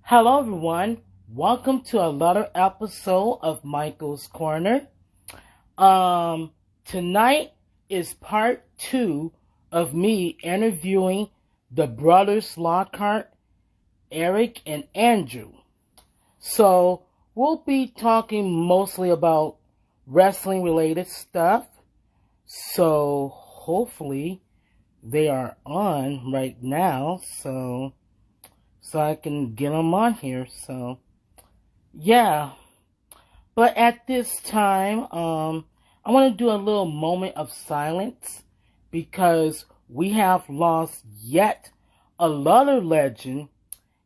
Hello, everyone. Welcome to another episode of Michael's Corner. Um, Tonight is part two of me interviewing the brothers Lockhart, Erik, and Andrew. So we'll be talking mostly about wrestling related stuff. So hopefully they are on right now. So I can get them on here. So yeah. But at this time, I want to do a little moment of silence because we have lost yet another legend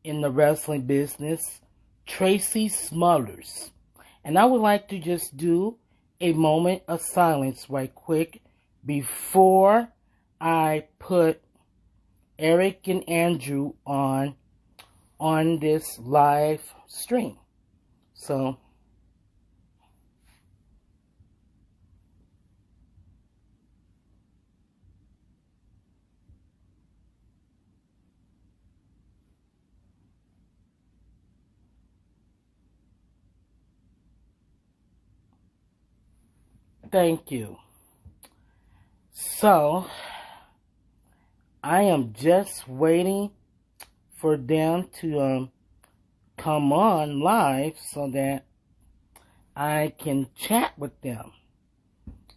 in the wrestling business, Tracy Smothers. And I would like to just do a moment of silence right quick before I put Erik and Andrew on this live stream. So thank you. So I am just waiting for them to come on live so that I can chat with them.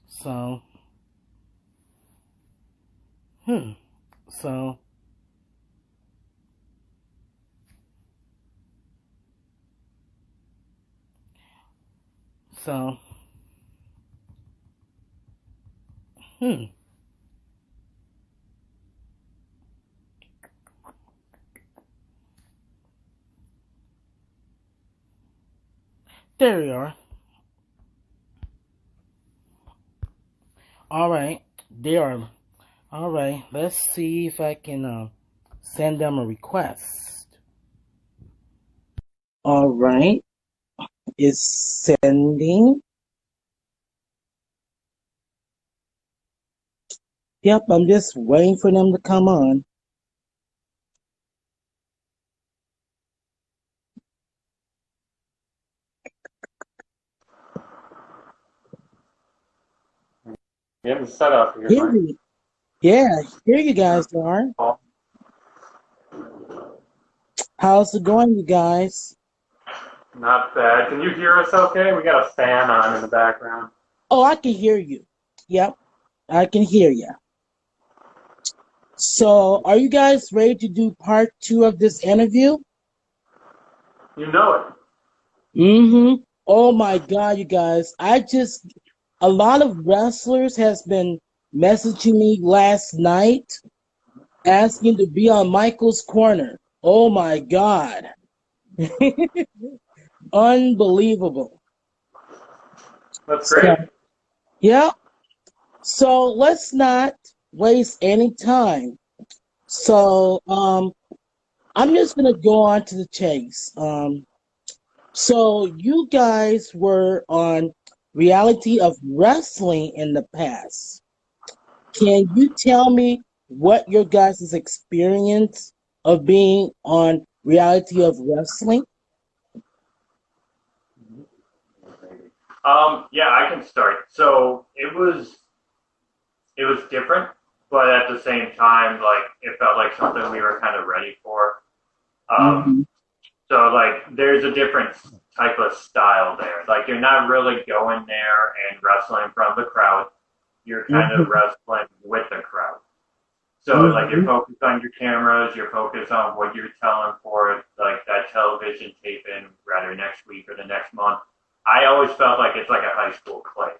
So, so, so, there we are. All right, they are. All right, let's see if I can send them a request. All right, it's sending. Yep, I'm just waiting for them to come on. You have the setup here, Mike. Yeah, here you guys are. How's it going, you guys? Not bad. Can you hear us okay? We got a fan on in the background. Oh, I can hear you. Yep, I can hear you. So, are you guys ready to do part two of this interview? You know it. Mm-hmm. Oh my God, you guys. A lot of wrestlers has been messaging me last night asking to be on Michael's Corner. Oh my God. Unbelievable. That's So, great. yeah. So let's not waste any time. So, I'm just gonna go on to the chase. So you guys were on Reality of Wrestling in the past. Can you tell me what your guys' experience of being on Reality of Wrestling? Yeah, I can start. So it was different, but at the same time, like it felt like something we were kind of ready for. Um, Mm-hmm. so like there's a different type of style there. Like you're not really going there and wrestling from the crowd. You're kind of Mm-hmm. wrestling with the crowd. So like you're Mm-hmm. focused on your cameras, you're focused on what you're telling for like that television tape in rather next week or the next month. I always felt like it's like a high school play.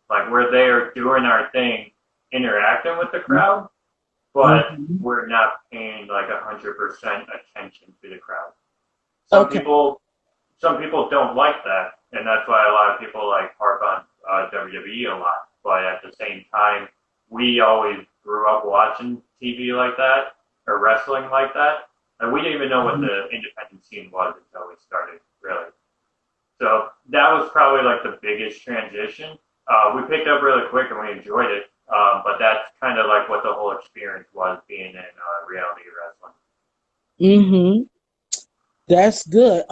Like we're there doing our thing, interacting with the crowd, but Mm-hmm. we're not paying like 100% attention to the crowd. Some Okay. people, some people don't like that, and that's why a lot of people like harp on WWE a lot. But at the same time, we always grew up watching TV like that or wrestling like that, and we didn't even know what Mm-hmm. the independent scene was until we started, really. So that was probably like the biggest transition. We picked up really quick and we enjoyed it, but that's kind of like what the whole experience was being in reality wrestling. Mm-hmm. That's good.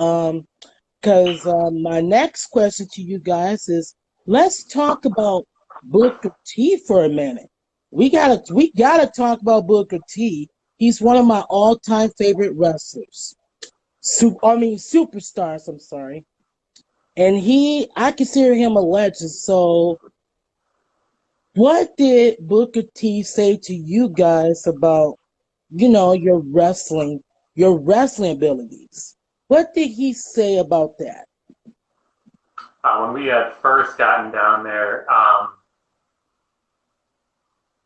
Because my next question to you guys is, let's talk about Booker T for a minute. We gotta talk about Booker T. He's one of my all-time favorite wrestlers. Superstars. I'm sorry. And I consider him a legend. So, what did Booker T say to you guys about, your wrestling abilities? What did he say about that? When we had first gotten down there,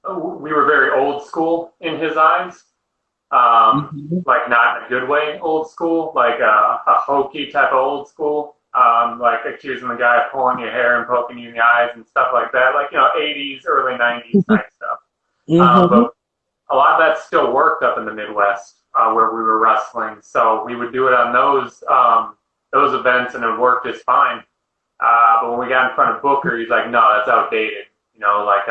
we were very old school in his eyes. Mm-hmm. Like not in a good way, old school, like a hokey type of old school, like accusing the guy of pulling your hair and poking you in the eyes and stuff like that, like 80s, early 90s type stuff. Mm-hmm. But a lot of that still worked up in the Midwest where we were wrestling, so we would do it on those events, and it worked just fine. But when we got in front of Booker, he's like, "No, that's outdated." Like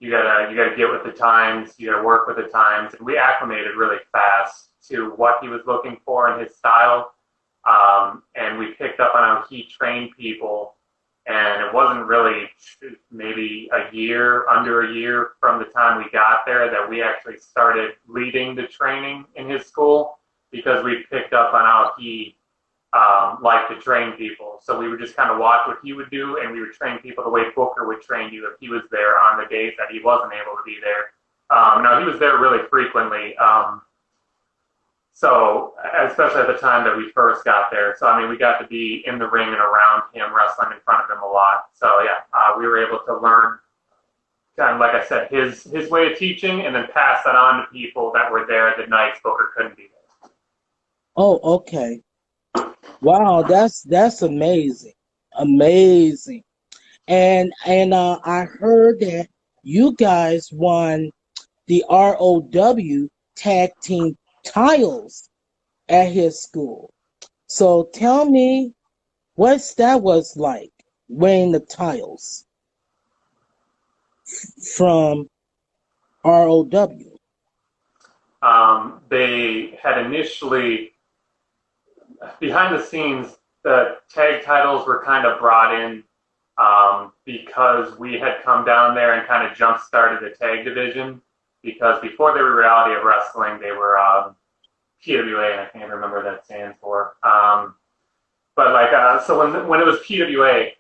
you gotta get with the times, you gotta work with the times, and we acclimated really fast to what he was looking for in his style, and we picked up on how he trained people, and it wasn't really maybe under a year from the time we got there that we actually started leading the training in his school because we picked up on how he liked to train people. So we would just kind of watch what he would do, and we would train people the way Booker would train you if he was there on the days that he wasn't able to be there. Now, he was there really frequently, so especially at the time that we first got there. So, I mean, we got to be in the ring and around him, wrestling in front of him a lot. So, yeah, we were able to learn, kind of like I said, his way of teaching, and then pass that on to people that were there the nights Booker couldn't be there. Oh, okay. Wow, that's amazing, amazing. And I heard that you guys won the ROW tag team titles at his school. So tell me what that was like, winning the titles from ROW. They had initially, behind the scenes, the tag titles were kind of brought in because we had come down there and kind of jump started the tag division. Because before they were Reality of Wrestling, they were PWA. I can't remember what that stands for. But so when it was PWA,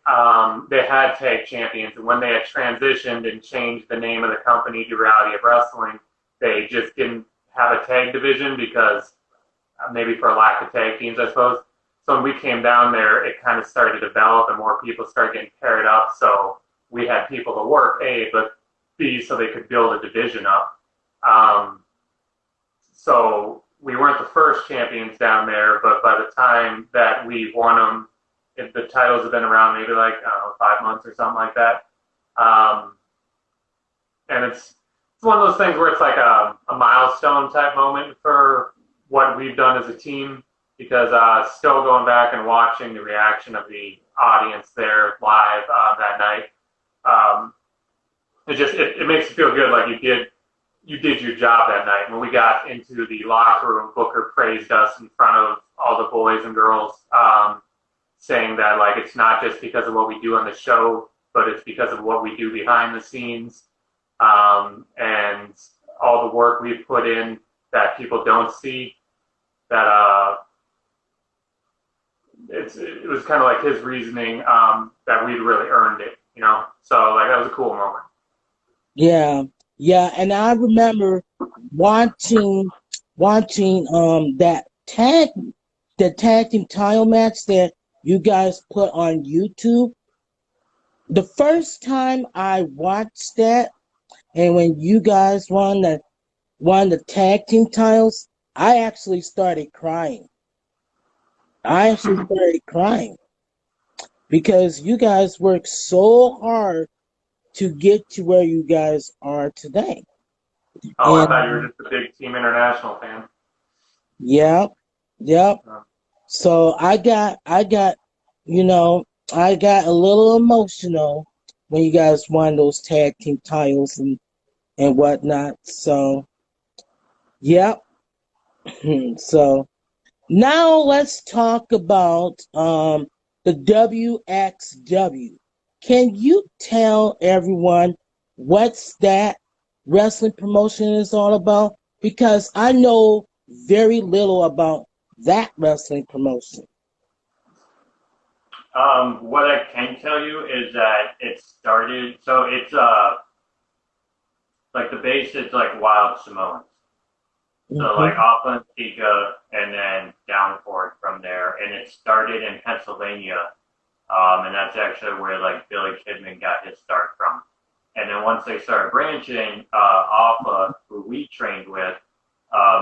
they had tag champions, and when they had transitioned and changed the name of the company to Reality of Wrestling, they just didn't have a tag division because maybe for lack of tag teams, I suppose. So when we came down there, it kind of started to develop, and more people started getting paired up. So we had people to work A, but B, so they could build a division up. So we weren't the first champions down there, but by the time that we won them, the titles have been around maybe 5 months or something like that. And it's one of those things where it's like a milestone type moment for what we've done as a team, because still going back and watching the reaction of the audience there live that night, it makes you feel good, like you did your job that night. When we got into the locker room, Booker praised us in front of all the boys and girls, saying that it's not just because of what we do on the show, but it's because of what we do behind the scenes, and all the work we've put in that people don't see. That it was kind of like his reasoning that we'd really earned it, So that was a cool moment. Yeah, yeah, and I remember watching that the tag team title match that you guys put on YouTube. The first time I watched that, and when you guys won the tag team titles, I actually started crying. I actually started crying because you guys worked so hard to get to where you guys are today. Oh, And I thought you were just a big Team International fan. yeah, yep. So I got I got a little emotional when you guys won those tag team titles and whatnot. So yep. So Now let's talk about the WXW. Can you tell everyone what's that wrestling promotion is all about? Because I know very little about that wrestling promotion. What I can tell you is that it started. So it's like the base is like Wild Samoans. So like Mm-hmm. Auckland, Tika, and then Downport from there, and it started in Pennsylvania, and that's actually where like Billy Kidman got his start from. And then once they started branching, Alpha, who we trained with,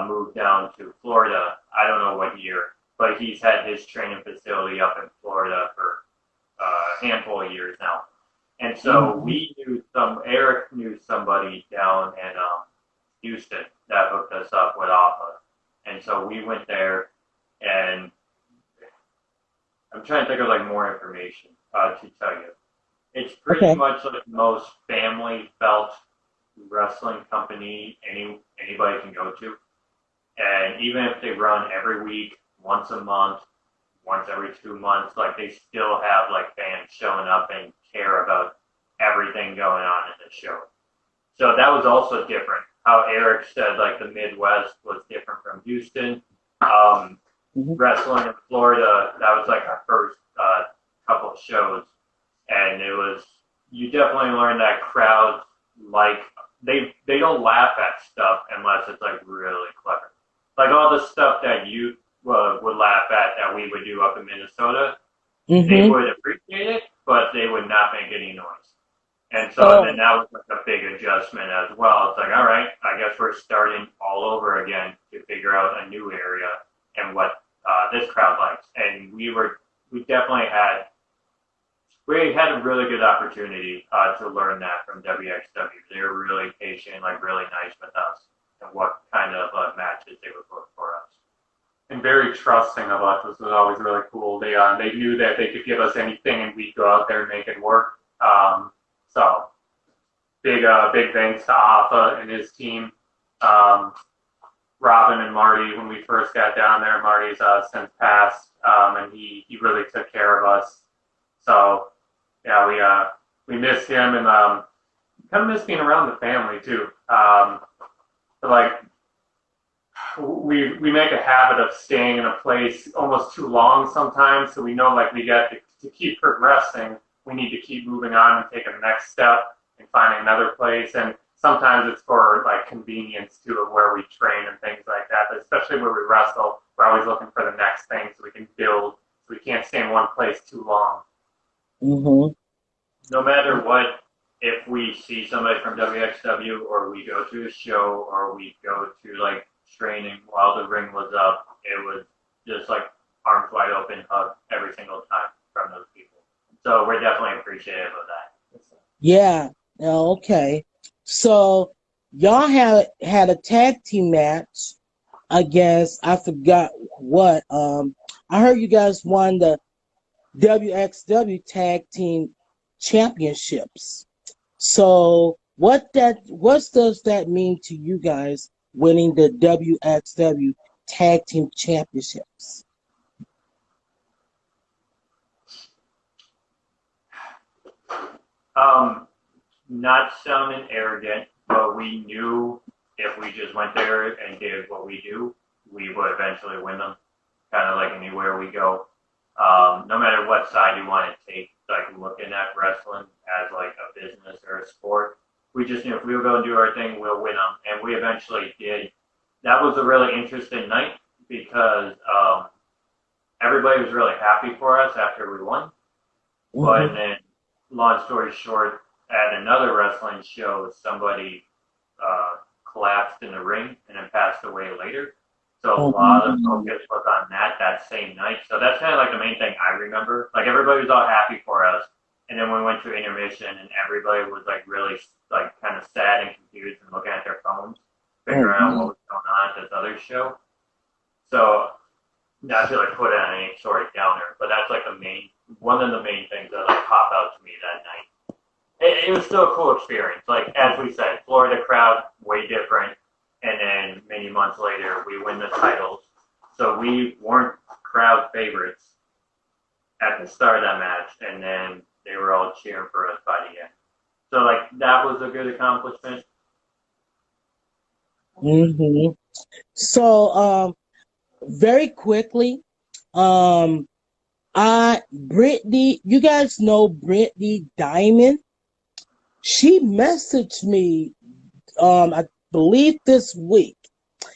moved down to Florida. I don't know what year, but he's had his training facility up in Florida for a handful of years now. And so Mm-hmm. Eric knew somebody down in Houston that hooked us up with Alpha. And so we went there, and I'm trying to think of like more information to tell you. It's pretty Okay. much like the most family felt wrestling company anybody can go to. And even if they run every week, once a month, once every 2 months, like they still have like fans showing up and care about everything going on in the show. So that was also different. How Eric said like the Midwest was different from Houston. Mm-hmm. Wrestling in Florida, that was like our first couple of shows, and it was you definitely learn that crowds like they don't laugh at stuff unless it's like really clever. Like all the stuff that you would laugh at that we would do up in Minnesota, they Mm-hmm. would appreciate it, but they would not make any noise. And so then Oh, that was like a big adjustment as well. It's like, all right, I guess we're starting all over again to figure out a new area and what this crowd likes. And we definitely had a really good opportunity to learn that from WXW. They were really patient, like really nice with us, and what kind of matches they would book for us. And very trusting of us, which was always really cool. They knew that they could give us anything and we'd go out there and make it work. So big thanks to Alpha and his team. Um, Robin and Marty, when we first got down there, Marty's since passed, and he really took care of us. So yeah, we miss him, and kind of miss being around the family too. But like we make a habit of staying in a place almost too long sometimes, so we know like we got to keep progressing. We need to keep moving on and taking the next step and finding another place. And sometimes it's for like convenience too of where we train and things like that. But especially where we wrestle, we're always looking for the next thing so we can build. So we can't stay in one place too long. mm-hmm. No matter what, if we see somebody from WXW or we go to a show or we go to like training while the ring was up, it was just like arms wide open hug every single time from those people. So we're definitely appreciative of that. Yeah. Okay. So y'all had a tag team match against I forgot what. I heard you guys won the WXW Tag Team Championships. So what does that mean to you guys winning the WXW Tag Team Championships? Um, Not sounding arrogant, but we knew if we just went there and did what we do, we would eventually win them. Kind of like anywhere we go. No matter what side you want to take, like looking at wrestling as like a business or a sport, we just knew if we were going to do our thing, we'll win them, and we eventually did. That was a really interesting night because everybody was really happy for us after we won. But Mm-hmm. then, long story short, at another wrestling show, somebody collapsed in the ring and then passed away later. So a lot of Mm-hmm. focus was on that same night. So that's kind of like the main thing I remember. Like everybody was all happy for us, and then we went to intermission, and everybody was like really like kind of sad and confused and looking at their phones, figuring out what was going on at this other show. So not to like put it on any sort of downer, but that's like one of the main things that like pop out to me that night. It was still a cool experience. Like as we said, Florida crowd way different, and then many months later we win the titles. So we weren't crowd favorites at the start of that match, and then they were all cheering for us by the end. So, like, that was a good accomplishment. Mm-hmm. So, very quickly, Brittany, you guys know Brittany Diamond? She messaged me, I believe this week,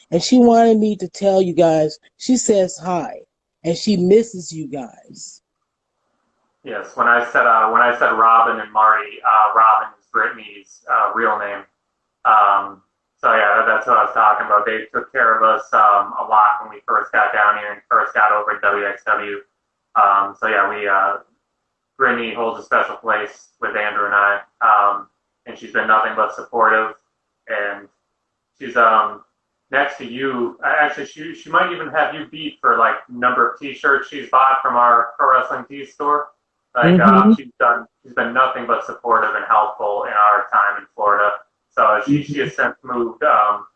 and she wanted me to tell you guys, she says hi, and she misses you guys. Yes, when I said Robin and Marty, Robin is Brittany's real name. So yeah, that's what I was talking about. They took care of us a lot when we first got down here and first got over at WXW. So yeah, Brittany holds a special place with Andrew and I, and she's been nothing but supportive. And she's next to you. Actually, she might even have you beat for like number of T-shirts she's bought from our Pro Wrestling Tees store. Like she's been nothing but supportive and helpful in our time in Florida. So she has since moved up.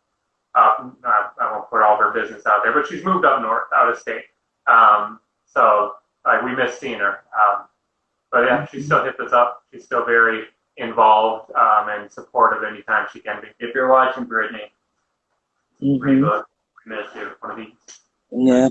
I won't put all of her business out there, but she's moved up north, out of state. So like we miss seeing her. But yeah, she still hits us up. She's still very involved and supportive anytime she can be. If you're watching, Brittany, read book. We miss you. One of these. Yeah.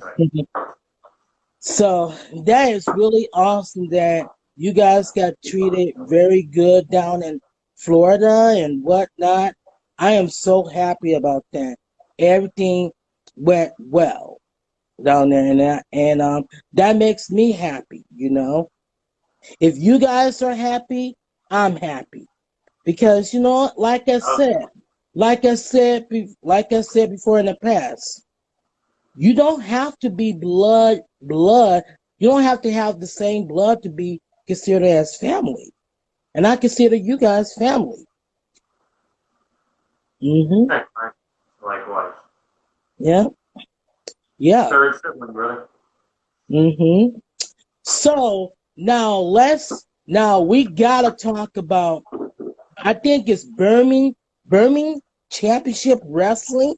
So that is really awesome that you guys got treated very good down in Florida and whatnot. I am so happy about that. Everything went well down there, and that makes me happy. You know, if you guys are happy, I'm happy because like I said before in the past. You don't have to be blood. You don't have to have the same blood to be considered as family. And I consider you guys family. Mm-hmm. Likewise. Yeah. Yeah. Third sibling, brother. Mm-hmm. So now we gotta talk about, I think it's Birmingham Championship Wrestling.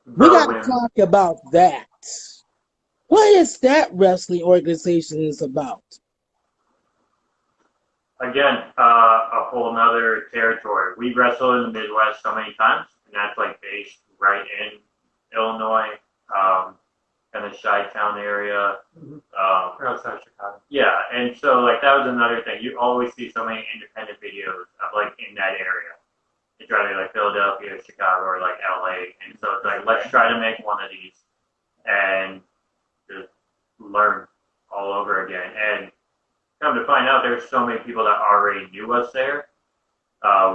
We got to talk about that. What is that wrestling organization is about? Again, a whole nother territory. We wrestled in the Midwest so many times, and that's like based right in Illinois, kind of Chi-Town area. Outside Chicago. Yeah, and so like that was another thing. You always see so many independent videos of like in that area. It's either like Philadelphia, Chicago, or like LA. And so it's like, let's try to make one of these and just learn all over again. And come to find out, there's so many people that already knew us there.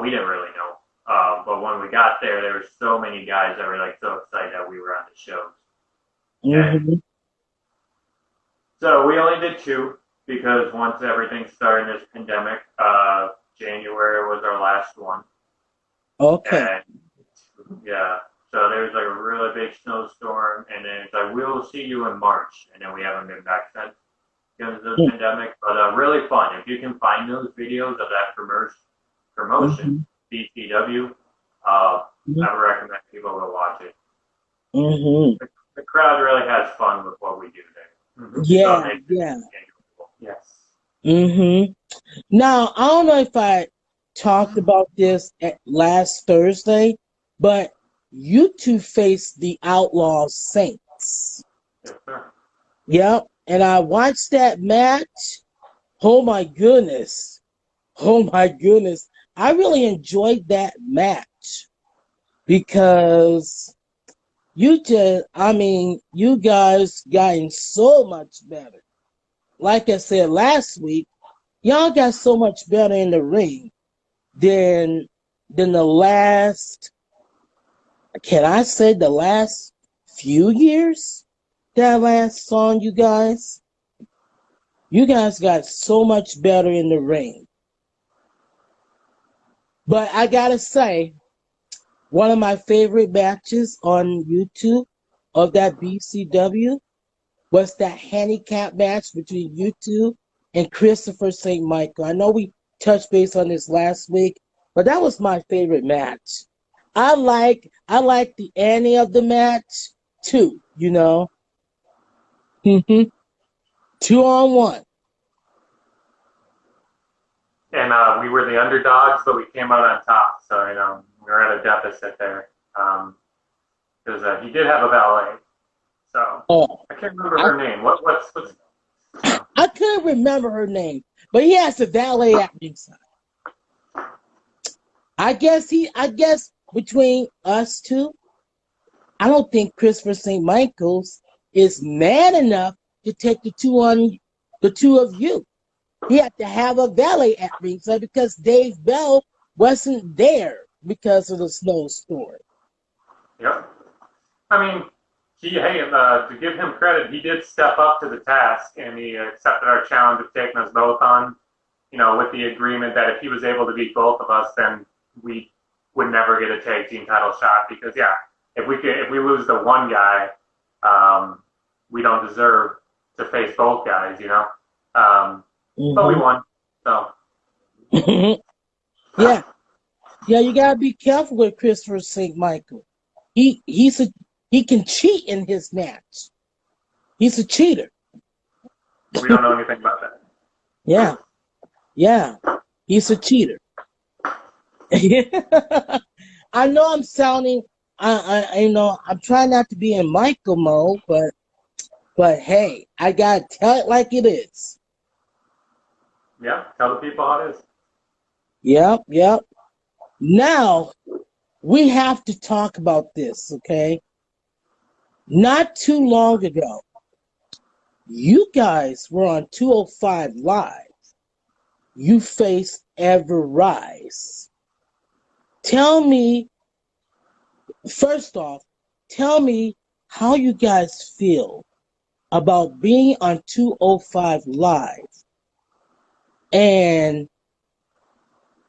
We didn't really know. But when we got there were so many guys that were like so excited that we were on the shows. Mm-hmm. So we only did 2 because once everything started in this pandemic, January was our last one. Okay. And, yeah. So there was like a really big snowstorm, and then it's like, we'll see you in March, and then we haven't been back since because of the pandemic. But really fun. If you can find those videos of that promotion, BTW, I would recommend people go watch it. Mm-hmm. The crowd really has fun with what we do there. Mm-hmm. Yeah, so yeah. Yes. Mm-hmm. Now, I don't know if I talked about this last Thursday, but you two faced the Outlaw Saints. Yes, sir. Yep, and I watched that match. Oh my goodness. I really enjoyed that match because you guys gotten so much better. Like I said last week, y'all got so much better in the ring than the last, can I say the last few years that last song, you guys? You guys got so much better in the ring. But I gotta say, one of my favorite matches on YouTube of that BCW was that handicap match between you two and Christopher St. Michael. I know we touched base on this last week, but that was my favorite match. I like the ending of the match too, Mm-hmm. 2-on-1. And we were the underdogs, but we came out on top. So, we were at a deficit there. Because he did have a valet. So, Oh, I can't remember her name. What's I couldn't remember her name, but he has a valet at ringside. I guess between us two, I don't think Christopher St. Michael's is man enough to take the two of you. He had to have a valet at ringside because Dave Bell wasn't there because of the snowstorm. Yep. I mean, to give him credit, he did step up to the task and he accepted our challenge of taking us both on, with the agreement that if he was able to beat both of us, then we would never get a tag team title shot because, if we lose the one guy, we don't deserve to face both guys, But we won, so. Yeah, you gotta be careful with Christopher St. Michael. He can cheat in his match. He's a cheater. We don't know anything about that. Yeah, he's a cheater. I know I'm sounding, I'm trying not to be in Michael mode, but hey, I gotta tell it like it is. Yeah, tell the people how it is. Yep. Now, we have to talk about this, okay? Not too long ago, you guys were on 205 Live. You faced Ever Rise. First off, tell me how you guys feel about being on 205 Live. And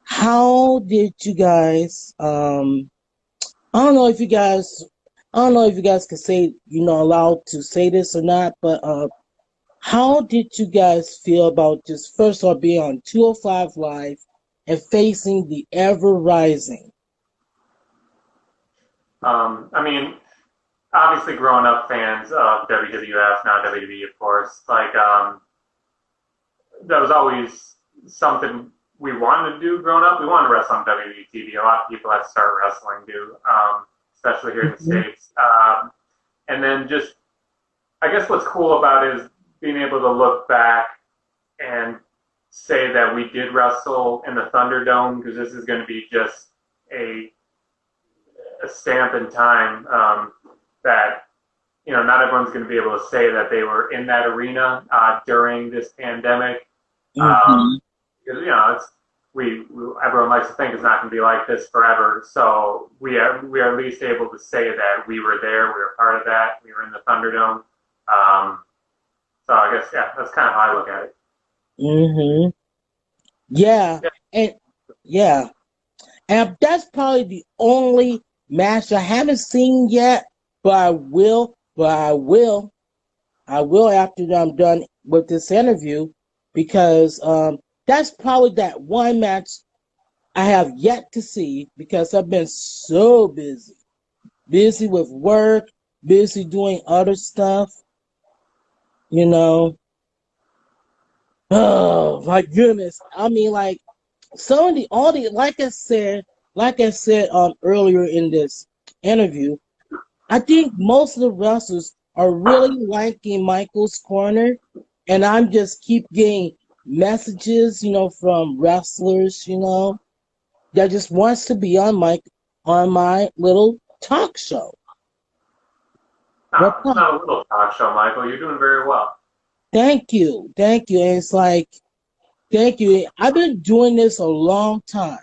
how did you guys, I don't know if you guys can say, allowed to say this or not, but how did you guys feel about just first off being on 205 Live and facing the Ever Rising? I mean, obviously growing up fans of WWF, not WWE, of course, that was always something we wanted to do growing up. We wanted to wrestle on WWE TV. A lot of people that start wrestling do, especially here in the States. And then just, I guess what's cool about it is being able to look back and say that we did wrestle in the Thunderdome, because this is going to be just a stamp in time that, not everyone's going to be able to say that they were in that arena during this pandemic. Because, everyone likes to think it's not going to be like this forever. So we are at least able to say that we were there, we were part of that, we were in the Thunderdome. So I guess, that's kind of how I look at it. Mm-hmm. And that's probably the only match I haven't seen yet, but I will after I'm done with this interview, because that's probably that one match I have yet to see, because I've been so busy with work, busy doing other stuff, Oh my goodness! I mean, like like I said earlier in this interview, I think most of the wrestlers are really liking Michael's Corner, and I'm just keep getting messages, from wrestlers, that just wants to be on my little talk show. It's not a little talk show, Michael. You're doing very well. Thank you. And it's like, thank you. I've been doing this a long time,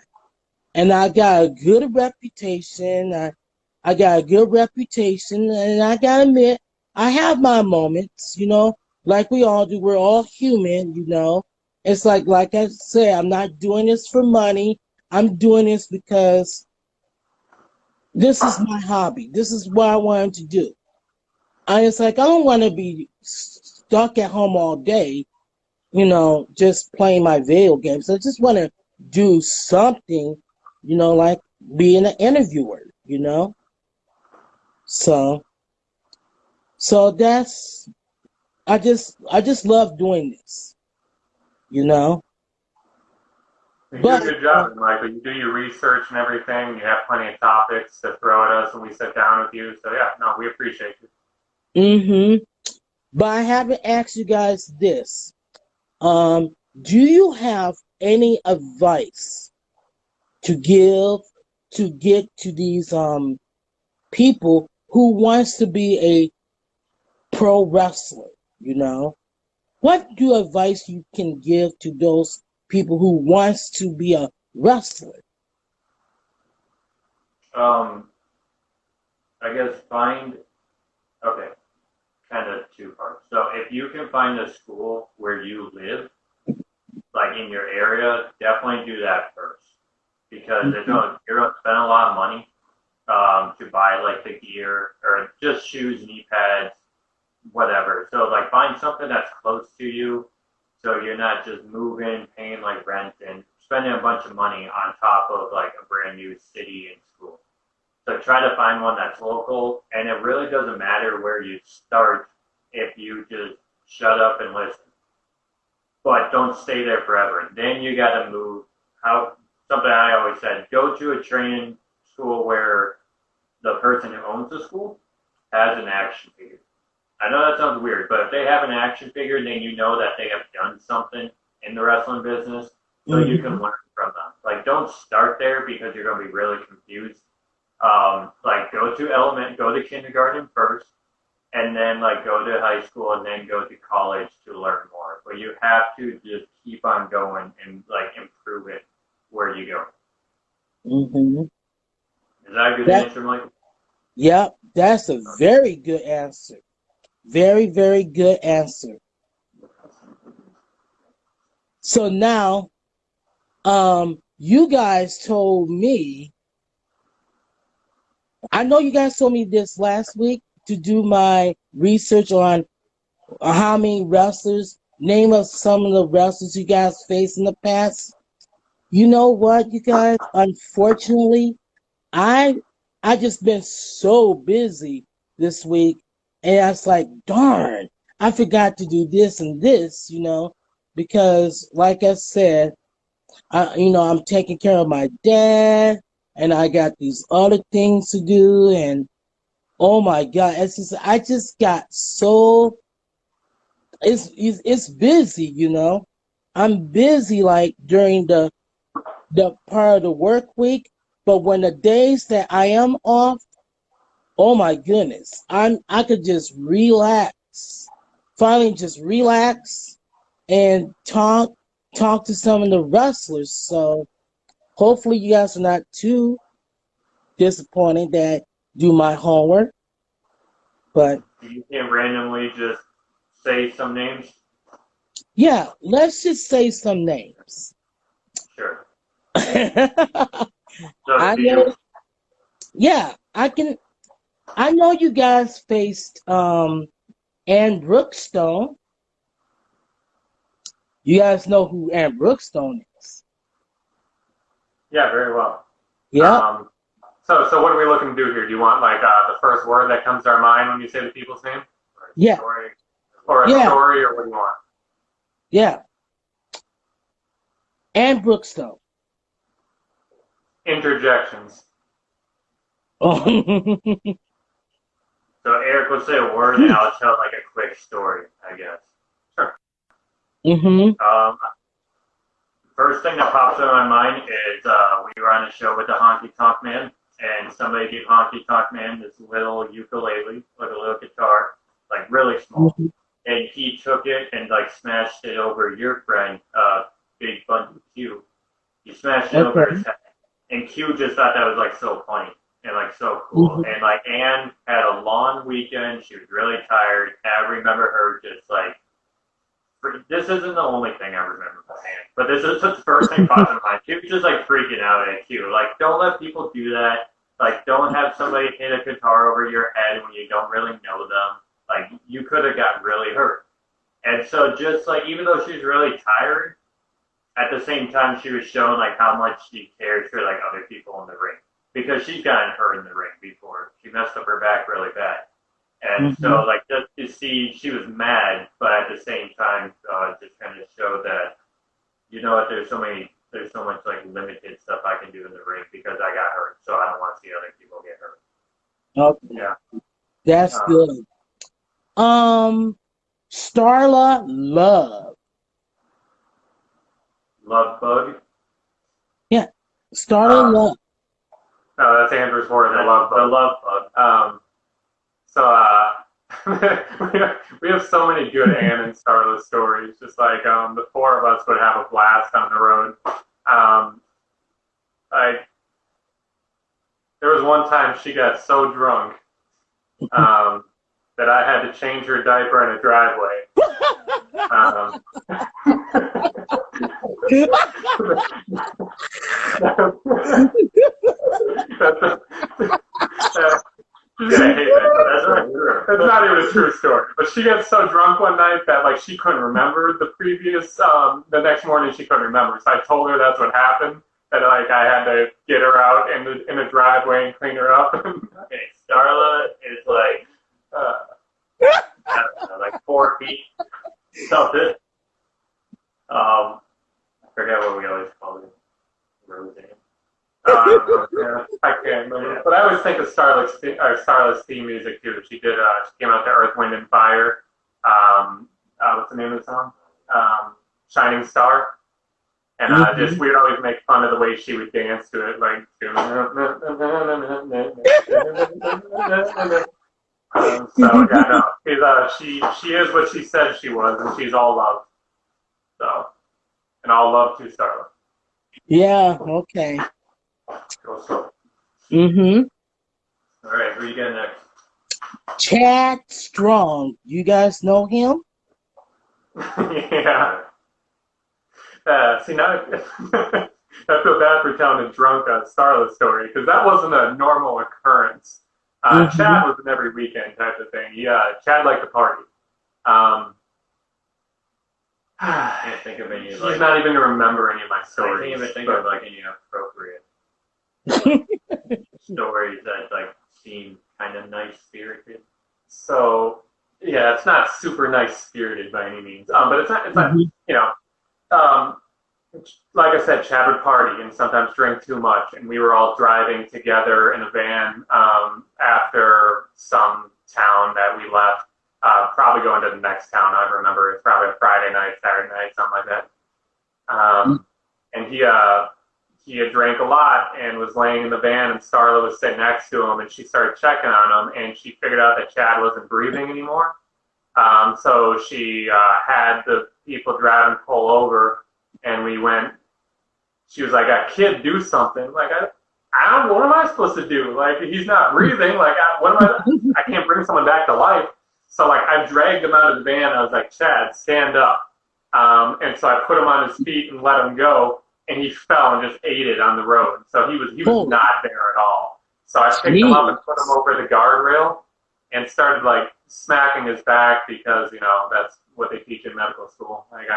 and I got a good reputation. I got a good reputation, and I gotta admit, I have my moments, like we all do. We're all human, It's like I said, I'm not doing this for money. I'm doing this because this is my hobby. This is what I wanted to do. And it's like, I don't want to be stuck at home all day, just playing my video games. I just want to do something, like being an interviewer, So that's I just love doing this, you know. You do a But good job, Michael. You do your research and everything. You have plenty of topics to throw at us when we sit down with you. So yeah, no, we appreciate you. mm-hmm. But I haven't asked you guys this. Do you have any advice to give to get to these people who wants to be a pro wrestler, you know? What do advice you can give to those people who wants to be a wrestler? I guess okay, kind of two parts. So if you can find a school where you live, like in your area, definitely do that first because Mm-hmm. you're gonna spend a lot of money to buy like the gear or just shoes, knee pads, whatever. So like find something that's close to you, so you're not just moving, paying like rent and spending a bunch of money on top of like a brand new city and school. So try to find one that's local, and it really doesn't matter where you start if you just shut up and listen. But don't stay there forever. Then you got to move. How something I always said: go to a training school where the person who owns the school has an action figure. I know that sounds weird, but if they have an action figure, then you know that they have done something in the wrestling business, so you Mm-hmm. can learn from them. Like, don't start there because you're going to be really confused. Like, go to kindergarten first, and then like go to high school, and then go to college to learn more. But you have to just keep on going and like improve it where you go. Mm-hmm. Is that a good That, answer, Mike? yeah, that's a very good answer. Very, very good answer. So now, you guys told me, I know you guys told me this last week to do my research on how many wrestlers, name of some of the wrestlers you guys faced in the past. You know what, you guys? Unfortunately, I I just been so busy this week, and I was like, darn, I forgot to do this and this, because like I said, I'm taking care of my dad, and I got these other things to do, and oh my God, I just got so it's busy, I'm busy like during the part of the work week, but when the days that I am off, oh my goodness, I could just relax, finally just relax and talk to some of the wrestlers. So hopefully you guys are not too disappointed that I do my homework, but You can randomly just say some names. yeah, let's just say some names. Sure. I So do you? know, yeah, I know you guys faced Ann Brookstone. You guys know who Ann Brookstone is. Yeah, very well. Yep. Um, so what are we looking to do here? Do you want like the first word that comes to our mind when you say the people's name, or a Yeah. story, or a Yeah. story, or what do you want? Yeah. Ann Brookstone. Interjections. Oh. So Eric will say a word, and I'll tell like a quick story, I guess. Sure. Mhm. First thing that pops into my mind is we were on a show with the Honky Tonk Man, and somebody gave Honky Tonk Man this little ukulele, like a little guitar, like really small, Mhm. and he took it and like smashed it over your friend, Big Bun Q. He smashed it over his Okay. head, and Q just thought that was like so funny and like so cool. Mhm. And like Anne had a long weekend; she was really tired. I remember her just like this isn't the only thing I remember from Anne, but this is the first thing popped in mind. She was just like freaking out at Q. Like, don't let people do that. Like, don't have somebody hit a guitar over your head when you don't really know them. Like, you could have gotten really hurt. And so, just like, even though she was really tired, at the same time, she was showing like how much she cares for like other people in the ring because she's gotten hurt in the ring before. She messed up her back really bad. And so, like, just to see, she was mad, but at the same time, just kind of showed that, you know what, there's so much, like, limited stuff I can do in the ring because I got hurt, so I don't want to see other people get hurt. Okay. Yeah. That's good. Starla Love. Love Bug? Yeah. Starla Love. No, that's Andrew's word, the love bug. The Love Bug. We have so many good Ann and Starla stories. Just like the four of us would have a blast on the road. Like there was one time she got so drunk that I had to change her diaper in a driveway. She's gonna hate that. That's not true. That's not even a true story. But she got so drunk one night that like she couldn't remember the previous. The next morning she couldn't remember. So I told her that's what happened. That like I had to get her out in the driveway and clean her up. Okay, Starla is like, I don't know, like 4 feet something. I forget what we always called it. Roseanne. Yeah, I can't remember. Yeah. But I always think of Starla's theme music too. She did. She came out to Earth, Wind, and Fire. What's the name of the song? Shining Star. And just we would always make fun of the way she would dance to it, like. So yeah, no, she is what she said she was, and she's all love. So, and all love to Starla. Yeah. Okay. Cool. All right, who you got next? Chad Strong. You guys know him? Yeah. See, now I feel bad for telling a drunk Starla story because that wasn't a normal occurrence. Chad was an every weekend type of thing. Yeah, Chad liked to party. I can't think of any. He's not even going to remember any of my stories. I can't even think of like any appropriate stories that like seem kind of nice spirited. So yeah, it's not super nice spirited by any means. But it's not you know. Like I said, Chad would party and sometimes drink too much, and we were all driving together in a van after some town that we left, probably going to the next town. I don't remember. It's probably a Friday night, Saturday night, something like that. And he had drank a lot and was laying in the van, and Starla was sitting next to him, and she started checking on him, and she figured out that Chad wasn't breathing anymore. So she had the people driving pull over. And we went, she was like, kid, do something. Like, what am I supposed to do? Like, he's not breathing. Like, I can't bring someone back to life. So, like, I dragged him out of the van. I was like, Chad, stand up. And so I put him on his feet and let him go. And he fell and just ate it on the road. So he was not there at all. So I picked him up and put him over the guardrail and started, like, smacking his back because, you know, that's what they teach in medical school. Like,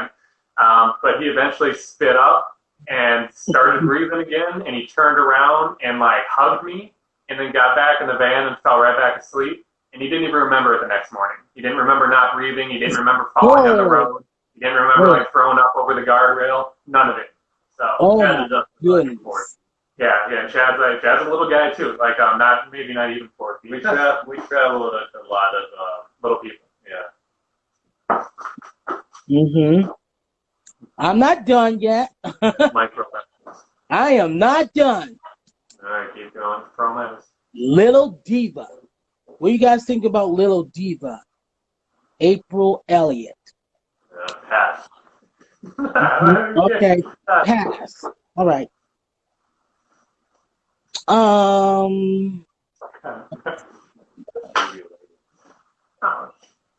but he eventually spit up and started breathing again, and he turned around and like hugged me, and then got back in the van and fell right back asleep. And he didn't even remember it the next morning. He didn't remember not breathing. He didn't remember falling on the road. He didn't remember like throwing up over the guardrail. None of it. So goodness. Yeah. Chad's a little guy too. Like not even 4 feet. We travel with a lot of little people. Yeah. I'm not done yet. I am not done. All right, keep going. Promise. Little Diva. What do you guys think about Little Diva? April Elliott. Pass. Okay, pass. All right.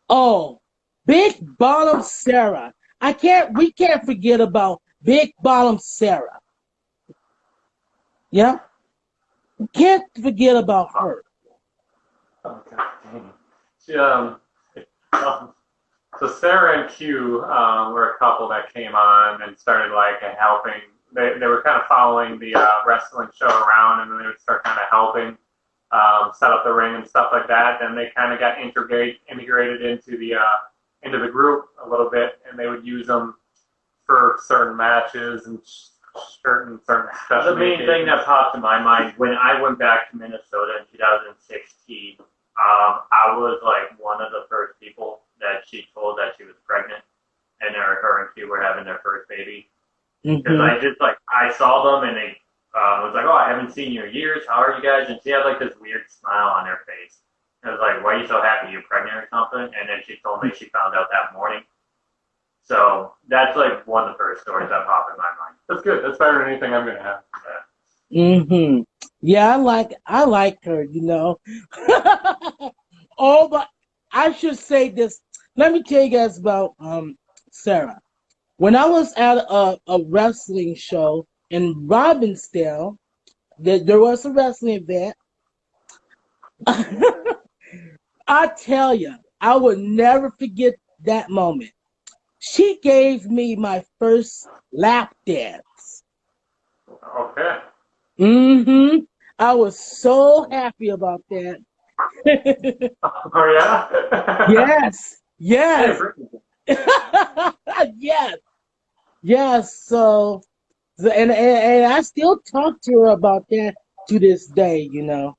Oh, Big Bottom Sarah. We can't forget about Big Bottom Sarah. Yeah? We can't forget about her. Oh, God dang. So Sarah and Q were a couple that came on and started like helping. They were kind of following the wrestling show around, and then they would start kind of helping. set up the ring and stuff like that. Then they kind of got integrated into the group a little bit, and they would use them for certain matches and certain special. The main thing that popped in my mind when I went back to Minnesota in 2016, I was like one of the first people that she told that she was pregnant, and her and Q were having their first baby. Because I saw them and they was like, oh, I haven't seen you in years. How are you guys? And she had like this weird smile on her face. I was like, why are you so happy? You're pregnant or something? And then she told me she found out that morning. So that's like one of the first stories that popped in my mind. That's good. That's better than anything I'm gonna have. Yeah, I like her, you know. Oh, but I should say this. Let me tell you guys about Sarah. When I was at a wrestling show in Robbinsdale, there was a wrestling event. I tell you, I will never forget that moment. She gave me my first lap dance. Okay. I was so happy about that. Oh yeah. Yes. Yes. Yes. So, and I still talk to her about that to this day, you know.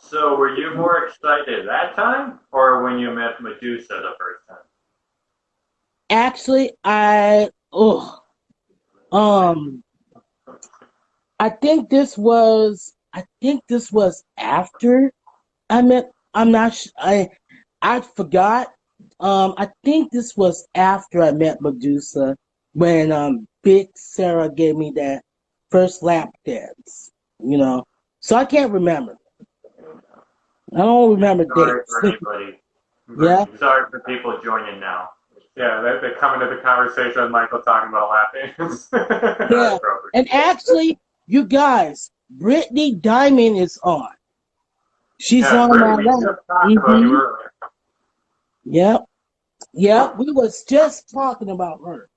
So were you more excited that or when you met Medusa the first time? Actually, I think this was after I met. I'm not. I forgot. I think this was after I met Medusa when Big Sarah gave me that first lap dance. You know, so I can't remember. I don't remember Sorry dates. for anybody. Yeah. Sorry for people joining now. Yeah, they come into the conversation with Michael talking about lap dance. Yeah. And actually, you guys, Brittany Diamond is on. She's on my lap. Yep. Yep. We was just talking about her.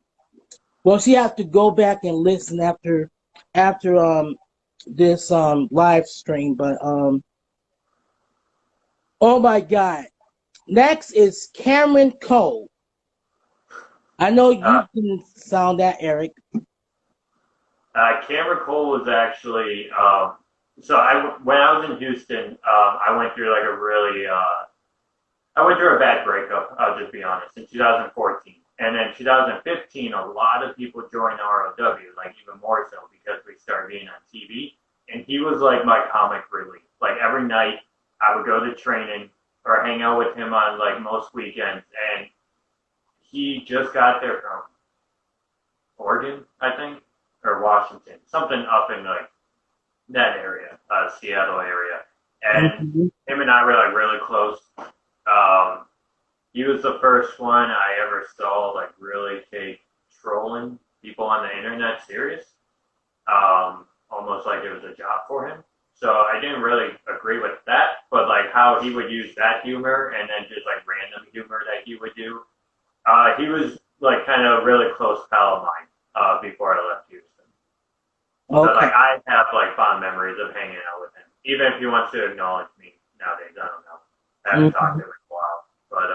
Well, she have to go back and listen after this live stream, but oh my God. Next is Cameron Cole. I know you can sound that, Eric. Cameron Cole was actually so when I was in Houston, I went through like I went through a bad breakup. I'll just be honest in 2014, and then 2015, a lot of people joined ROW, like even more so because we started being on TV, and he was like my comic relief. Like every night, I would go to training or hang out with him on like most weekends, and he just got there from Oregon, I think, or Washington, something up in like that area, Seattle area. And him and I were like really close. He was the first one I ever saw like really take trolling people on the internet serious. Almost like it was a job for him. So I didn't really agree with that, but like how he would use that humor and then just like random humor that he would do. He was like kind of a really close pal of mine before I left Houston. Okay. So like I have like fond memories of hanging out with him. Even if he wants to acknowledge me nowadays, I don't know. I haven't talked to him in a while. But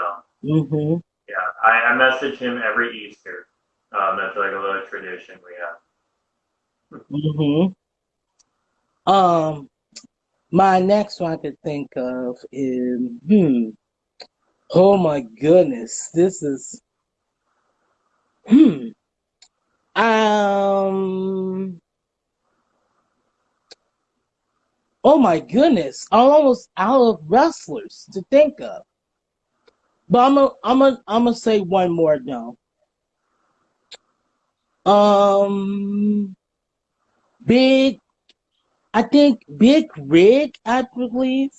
yeah, I message him every Easter. That's like a little tradition we have. My next one I could think of is oh my goodness, this is oh my goodness, I'm almost out of wrestlers to think of. But I'm gonna say one more now. I think Big Rig, I believe.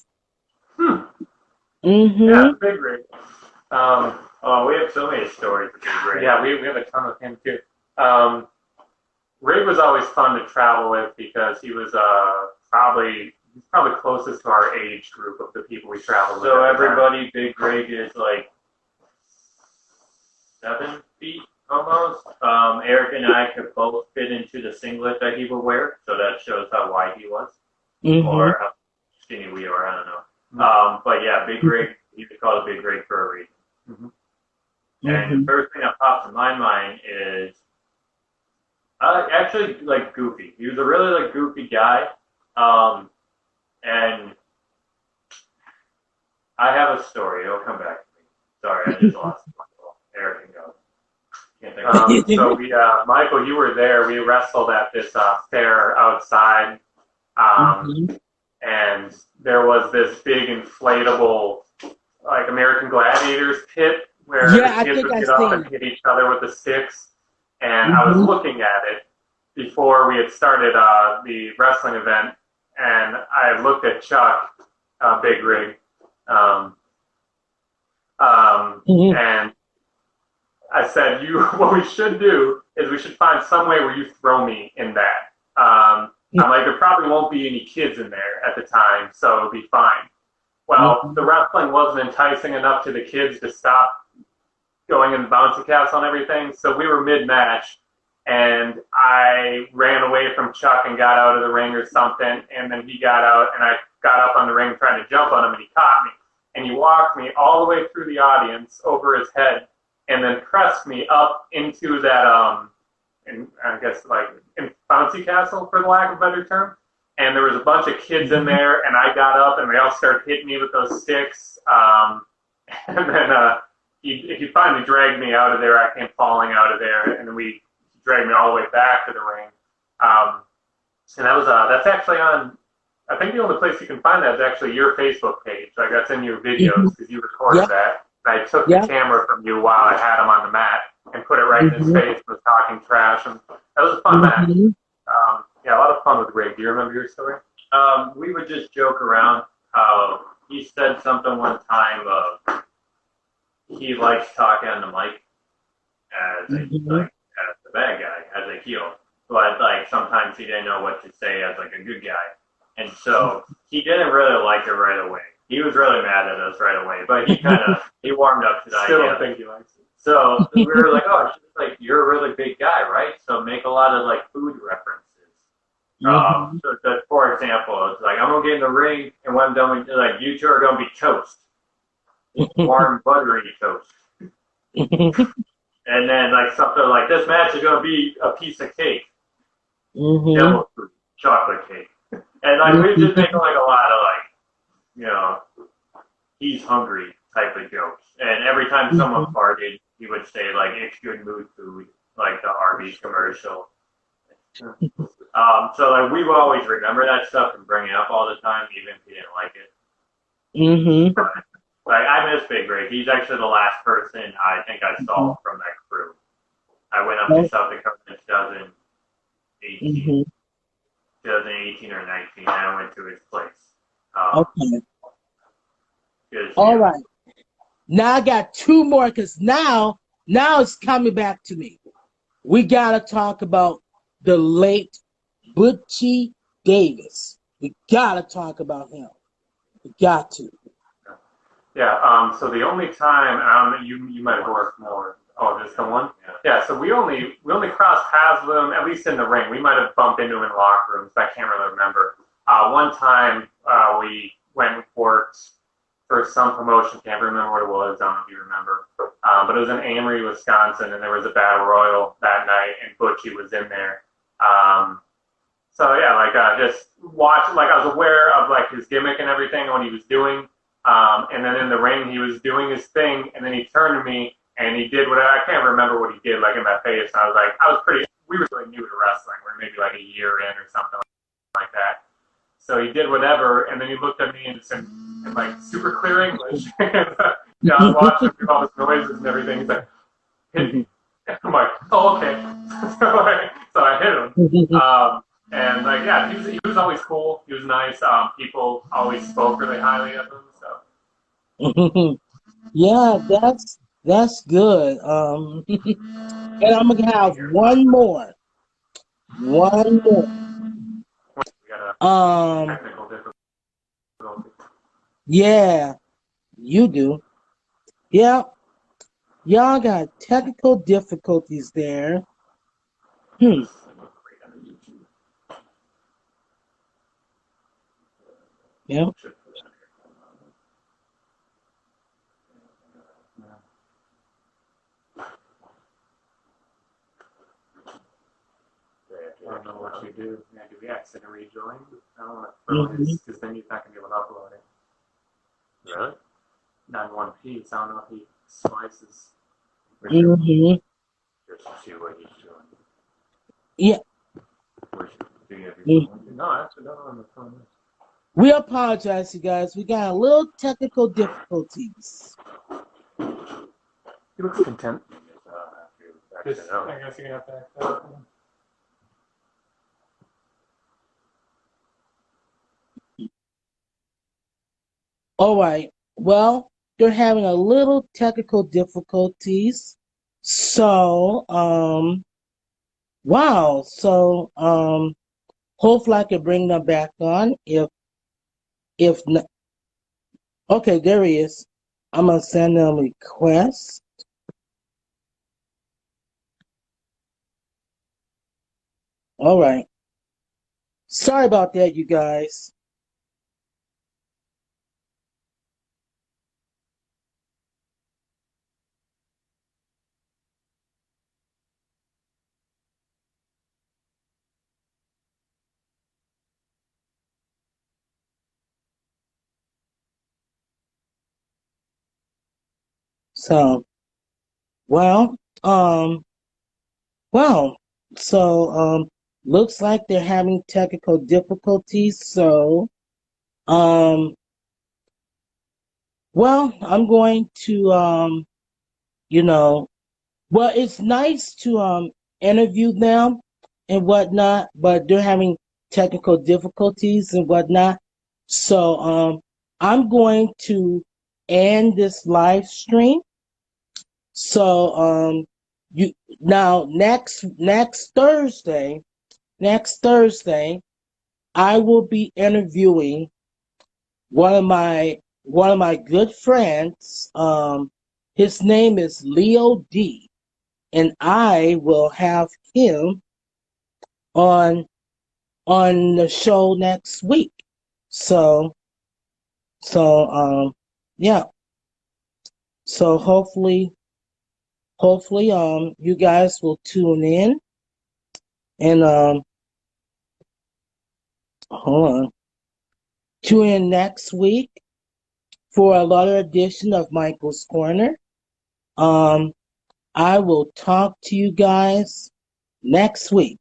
Yeah, Big Rig. We have so many stories with Big Rig. Yeah, we have a ton of him too. Rig was always fun to travel with because he was probably closest to our age group of the people we traveled with. So everybody, Big Rig is like 7 feet almost. Erik and I could both fit into the singlet that he would wear, so that shows how wide he was, or how Skinny Wheeler, I don't know. But yeah, Big Rig, he was called Big Rig for a reason. Mm-hmm. And the first thing that pops in my mind is actually like Goofy. He was a really like goofy guy. And I have a story. It'll come back to me. Sorry, I just lost Michael. Eric can go. Can't think of it. So we, Michael, you were there. We wrestled at this fair outside. And there was this big inflatable, like American Gladiators pit where the kids would get up and hit each other with the sticks. And I was looking at it before we had started the wrestling event, and I looked at Chuck, Big Rig, and I said, what we should do is we should find some way where you throw me in that. I'm like, there probably won't be any kids in there at the time, so it'll be fine. Well, the wrestling wasn't enticing enough to the kids to stop going in the bouncy castle and everything, so we were mid-match, and I ran away from Chuck and got out of the ring or something, and then he got out, and I got up on the ring trying to jump on him, and he caught me. And he walked me all the way through the audience over his head, and then pressed me up into that, I guess, like, bouncy castle, for the lack of a better term. And there was a bunch of kids in there, and I got up, and they all started hitting me with those sticks. And then he finally dragged me out of there. I came falling out of there, and then he dragged me all the way back to the ring. And that was that's actually on, I think the only place you can find that is actually your Facebook page. Like, that's in your videos, because you recorded that. And I took the camera from you while I had him on the mat and put it right in his face and was talking trash. And that was a fun match. Yeah, a lot of fun with Rig. Do you remember your story? We would just joke around how he said something one time of he likes talking on the mic as as the bad guy, as a heel. But like sometimes he didn't know what to say as like a good guy. And so he didn't really like it right away. He was really mad at us right away, but he warmed up to the idea. Still don't think he likes it. So we were like, oh, like you're a really big guy, right? So make a lot of like food references. So for example, it's like I'm gonna get in the ring, and when I'm done, like you two are gonna be toast, warm buttery toast. And then like something like this match is gonna be a piece of cake, devil fruit, chocolate cake, and like we just making like a lot of like, he's hungry type of jokes. And every time someone farted, he would say like it's good mood food, like the Arby's commercial. So like we would always remember that stuff and bring it up all the time, even if he didn't like it. But, like I miss Big Rig. He's actually the last person I think I saw from that crew. I went up to South Dakota in 2018 or 19, and I went to his place. All right. Now I got two more, because now it's coming back to me. We got to talk about the late Butchie Davis. We got to talk about him. We got to. Yeah, so the only time, you might have worked more. Oh, just the one? Yeah, so we only crossed paths with him, at least in the ring. We might have bumped into him in locker rooms, but I can't really remember. One time we went and worked for some promotion, can't remember what it was, I don't know if you remember. But it was in Amory, Wisconsin, and there was a battle royal that night, and Butchie was in there. So yeah, like just watch, like I was aware of like his gimmick and everything and what he was doing. And then in the ring, he was doing his thing, and then he turned to me and he did whatever. I can't remember what he did, like in my face. And we were really new to wrestling. We were maybe like a year in or something like that. So he did whatever, and then he looked at me and said, in like super clear English. I was watching through all the noises and everything. He's like, hit me. I'm like, oh, okay. So I hit him. And like, yeah, he was always cool. He was nice. People always spoke really highly of him. So. Yeah, that's good. And I'm gonna have one more. Technical difficulty. Yeah, you do. Yeah, y'all got technical difficulties there. Yeah. I don't know what you do. Yeah, do we exit and rejoin? I don't want to throw Mm-hmm. his, because then you're not going to be able to upload it. Really? Not in one piece. I don't know if he slices. Mm-hmm. Just to see what he's doing. Yeah. Do you have your Mm. phone? No, I actually don't know on the phone. We apologize, you guys. We got a little technical difficulties. He looks content. I guess Just, I guess you're going to have to act out. All right. Well, they're having a little technical difficulties. So, wow. So, hopefully I can bring them back on. If not, okay, there he is. I'm gonna send them a request. All right. Sorry about that, you guys. So, well, well, so, looks like they're having technical difficulties. So, um, well, I'm going to, you know, well, it's nice to interview them and whatnot, but they're having technical difficulties and whatnot. So I'm going to end this live stream. So you now next Thursday, I will be interviewing one of my good friends. His name is Leo D, and I will have him on the show next week. So yeah. So hopefully you guys will tune in and hold on. Tune in next week for another edition of Michael's Corner. Um I will talk to you guys next week.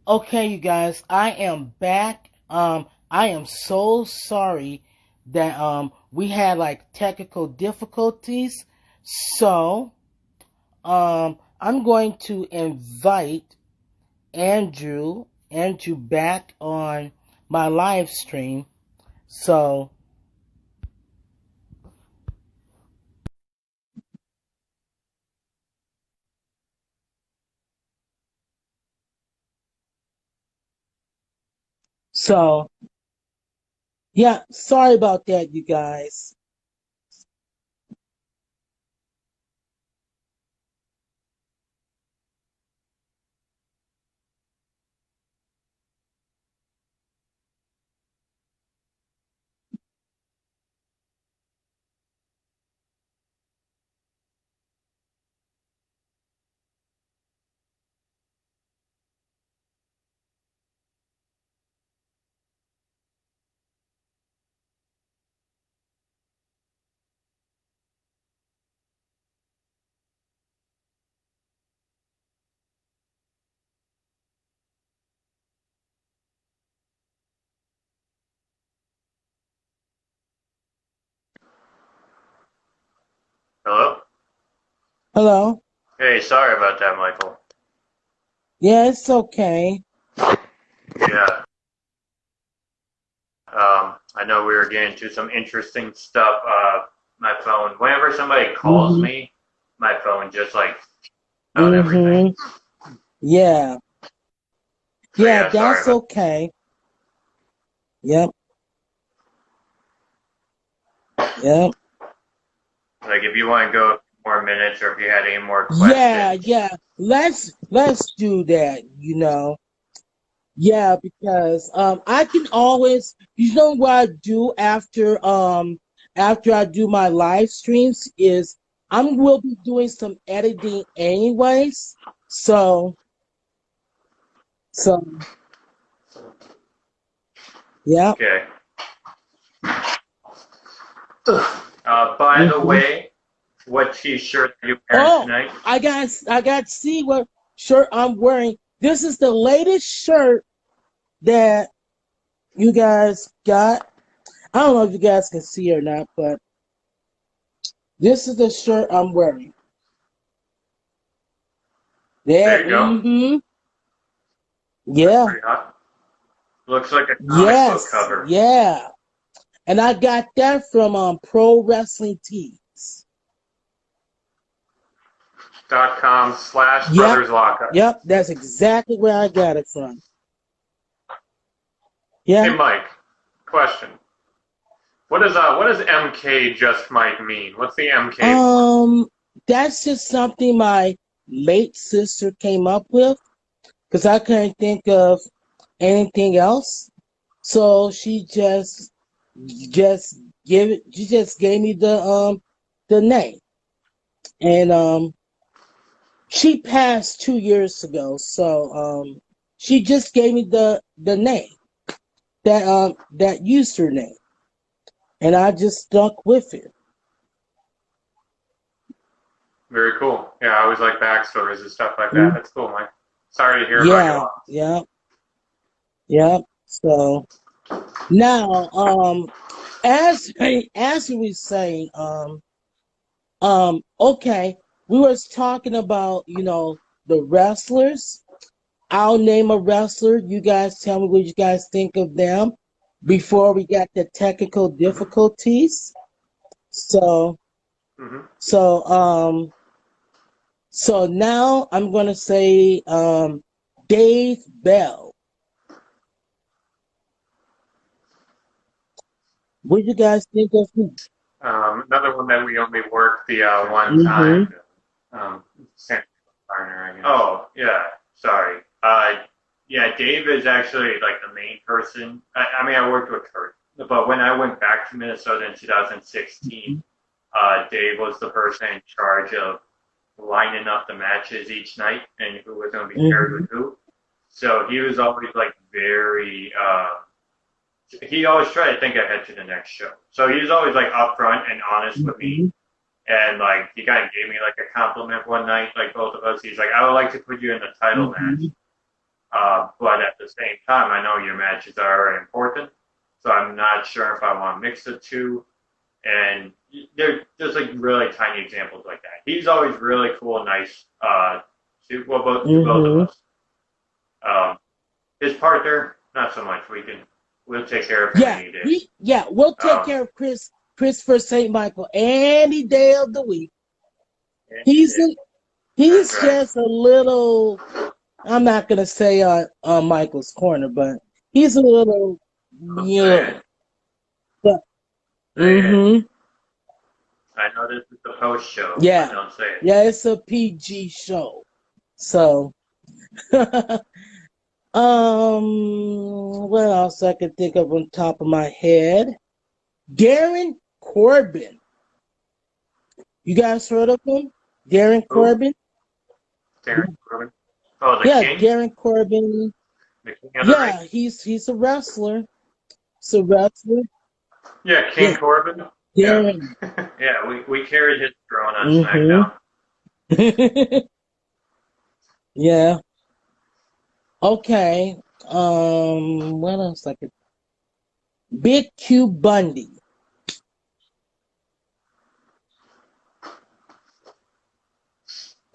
Okay, you guys, I am back. I am so sorry that we had like technical difficulties. So, I'm going to invite Andrew back on my live stream. So, so yeah, sorry about that, you guys. Hello? Hello? Hey, sorry about that, Michael. Yeah, it's okay. Yeah. I know we were getting to some interesting stuff. My phone, whenever somebody calls Mhm. me, my phone just like on everything. Yeah. So Yeah, yeah, sorry that's about okay. Yep. Yep. like if you want to go more minutes or if you had any more Yeah, questions. yeah. Let's do that, you know. Yeah, because I can always, you know what I do after I do my live streams is I will be doing some editing anyways. So so yeah. Okay. By the Hmm. way, what T-shirt are you wearing Oh, tonight? I got to see what shirt I'm wearing. This is the latest shirt that you guys got. I don't know if you guys can see or not, but this is the shirt I'm wearing. Yeah, There you go. That's yeah, pretty hot. Looks like a comic book yes, cover. yeah. And I got that from Pro Wrestling Tees. .com/ Yep, Brothers Lockhart. yep, that's exactly where I got it from. Hey Yeah. Mike, question. What does MK just might mean? What's the MK for? Um, that's just something my late sister came up with because I couldn't think of anything else. So she just she just gave me the name. And she passed 2 years ago, so she just gave me the name, that username, and I just stuck with it. Very cool. Yeah, I always like backstories and stuff like that. That's cool, Mike. Sorry to hear about your Yeah, loss. yeah, yeah. So now, as we were saying, okay, we was talking about the wrestlers. I'll name a wrestler. You guys tell me what you guys think of them before we get the technical Hmm. difficulties. So, Hmm. so, um, so now I'm gonna say, Dave Bell. What you guys think of him? Another one that we only worked the one Mm-hmm. time. Sam Partner, I guess. Oh, yeah. Sorry. Yeah, Dave is actually like the main person. I mean, I worked with Kurt, but when I went back to Minnesota in 2016, Dave was the person in charge of lining up the matches each night and who was going to be paired Mm-hmm. with who. So he was always like very. He always tried to think ahead to the next show. So he was always like upfront and honest with me. Mm-hmm. And like he kind of gave me like a compliment one night, like both of us. He's like, I would like to put you in the title Mm-hmm. match, but at the same time, I know your matches are very important, so I'm not sure if I want to mix the two. And there's like really tiny examples like that. He's always really cool and nice to both of Mm-hmm. us. Um, his partner, not so much. We'll take care of him Yeah, any day. we'll take Um, care of Christopher St. Michael any day of the week. He's a, that's he's right. just a little. I'm not gonna say on Michael's corner, but he's a little, Say it. but Say it. mm-hmm. I know this is the post show, but Yeah, don't say it. yeah, it's a PG show. So, what else I can think of on top of my head? Darren Corbin. You guys heard of him? Darren Who? Corbin? Darren Corbin? Oh, the Yeah, King? Darren Corbin. The King of the Ring? Yeah, he's a wrestler. He's a wrestler. Yeah, King Yeah, Corbin. Yeah. Darren. Yeah, we carried his throne on Mm-hmm. SmackDown. Yeah. Okay. What else I could? Big Q Bundy.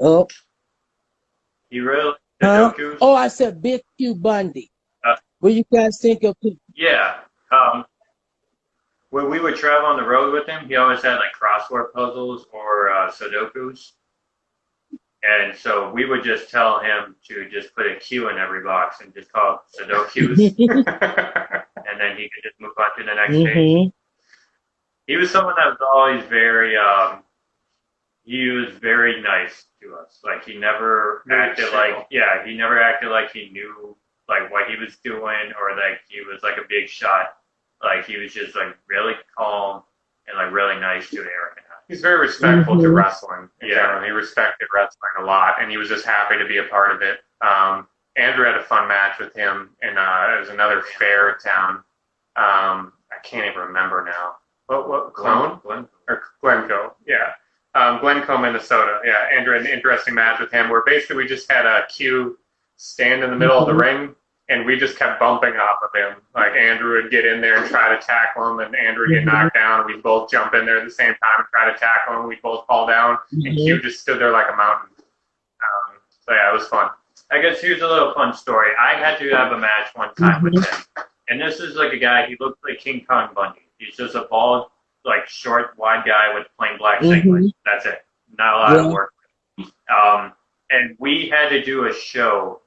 Oh, He really the huh? Dokus. Oh, I said Big Q Bundy. Uh, What you guys think of him? yeah. When we would travel on the road with him, he always had like crossword puzzles or Sudokus. And so we would just tell him to just put a Q in every box and just call it Sudokus. And then he could just move on to the next page. Mm-hmm. He was someone that was always he was very nice to us. Like he never Very acted chill. like, yeah, he never acted like he knew like what he was doing, or like he was like a big shot. Like he was just like really calm and like really nice to Erik and I. He's very respectful to wrestling. Yeah. He respected wrestling a lot, and he was just happy to be a part of it. Andrew had a fun match with him, and it was another fair in town. I can't even remember now. What Clone? Or Glencoe, yeah. Glencoe, Minnesota. Yeah, Andrew had an interesting match with him where basically we just had a Q stand in the middle of the ring, and we just kept bumping off of him. Like Andrew would get in there and try to tackle him, and Andrew would get knocked down, and we'd both jump in there at the same time and try to tackle him. We'd both fall down, and Q just stood there like a mountain. So yeah, it was fun. I guess here's a little fun story. I had to have a match one time with him, and this is like a guy. He looked like King Kong Bundy. He's just a bald, like short, wide guy with plain black singlets. That's it. Not a lot of work. And we had to do a show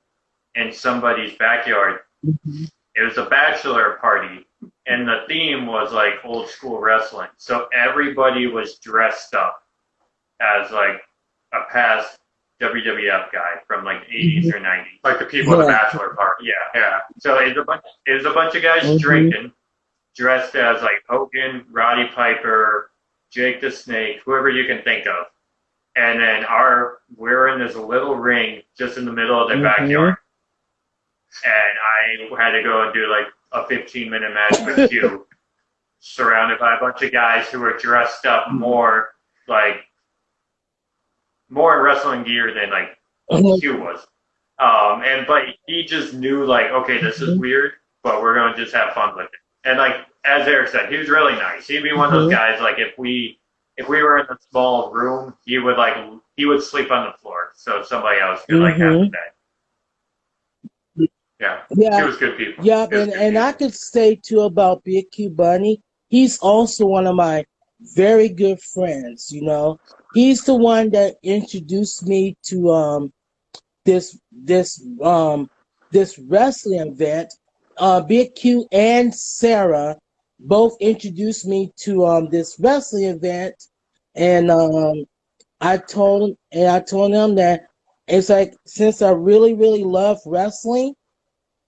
in somebody's backyard. It was a bachelor party, and the theme was like old school wrestling. So everybody was dressed up as like a past WWF guy from like the 80s or 90s. Like the people at the bachelor party. Yeah. So it was a bunch of guys drinking, dressed as like Hogan, Roddy Piper, Jake the Snake, whoever you can think of. And then we're in this little ring just in the middle of the backyard. And I had to go and do like a 15-minute match with Q, surrounded by a bunch of guys who were dressed up more in wrestling gear than like Q was. But he just knew like, okay, this is weird, but we're going to just have fun with it. And like, as Erik said, he was really nice. He'd be one of those guys, like if we were in a small room, he would sleep on the floor so somebody else could like have the bed. Yeah, Yeah, he was good people. yeah, and I could say too about Big Q Bunny. He's also one of my very good friends. You know, he's the one that introduced me to this wrestling event. Big Q and Sarah both introduced me to this wrestling event, and I told them that it's like, since I really love wrestling,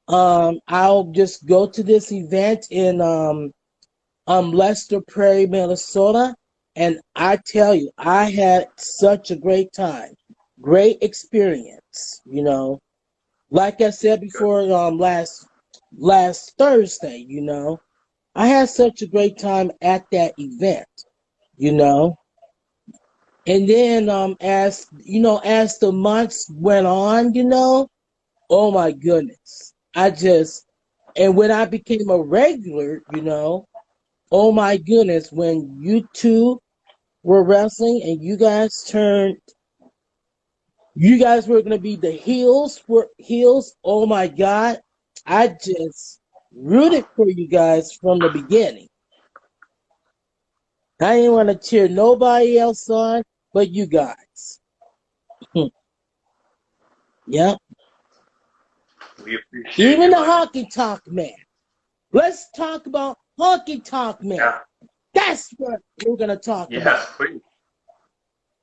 I'll just go to this event in Lester Prairie, Minnesota, and I tell you, I had such a great time, great experience. You know, like I said before, last Thursday, you know, I had such a great time at that event. You know, and then as you know, as the months went on, you know, oh my goodness. And when I became a regular, you know, oh my goodness, when you two were wrestling and you guys were going to be the heels, oh my God, I just rooted for you guys from the beginning. I didn't want to cheer nobody else on but you guys. Yep. We appreciate Even the like, Honky Tonk Man. Let's talk about Honky Tonk Man. Yeah. That's what we're going to talk about. Yes, please.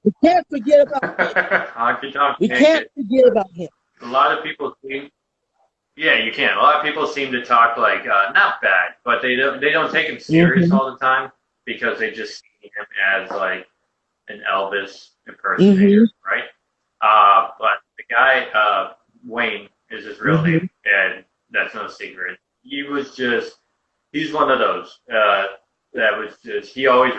We can't forget about him. Honky Tonk We Man. can't forget about him. A lot of people seem, yeah, you can. A lot of people seem to talk like not bad, but they don't take him serious all the time because they just see him as like an Elvis impersonator, right? But the guy Wayne is his real name, and that's no secret. He's one of those he always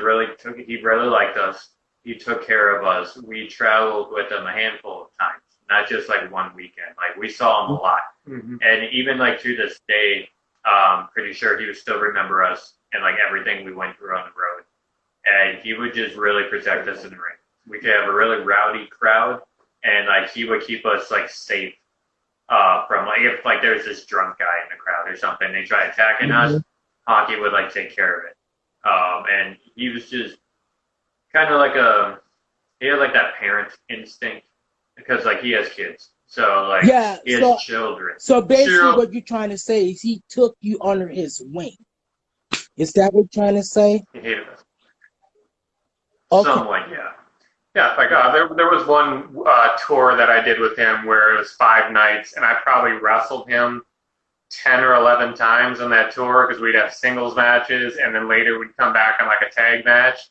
he really liked us. He took care of us. We traveled with him a handful of times, not just like one weekend. Like we saw him a lot. And even like to this day, pretty sure he would still remember us and like everything we went through on the road. And he would just really protect us in the ring. We could have a really rowdy crowd, and like he would keep us like safe from like if like there's this drunk guy in the crowd or something, they try attacking us, Honky would like take care of it. And he was just kind of like he had like that parent instinct because like he has kids, so like he has children. So basically, what you're trying to say is he took you under his wing. Is that what you're trying to say? He hated us. Okay. Somewhat, yeah. Yeah, like there was one tour that I did with him where it was 5 nights, and I probably wrestled him 10 or 11 times on that tour because we'd have singles matches, and then later we'd come back on like a tag match.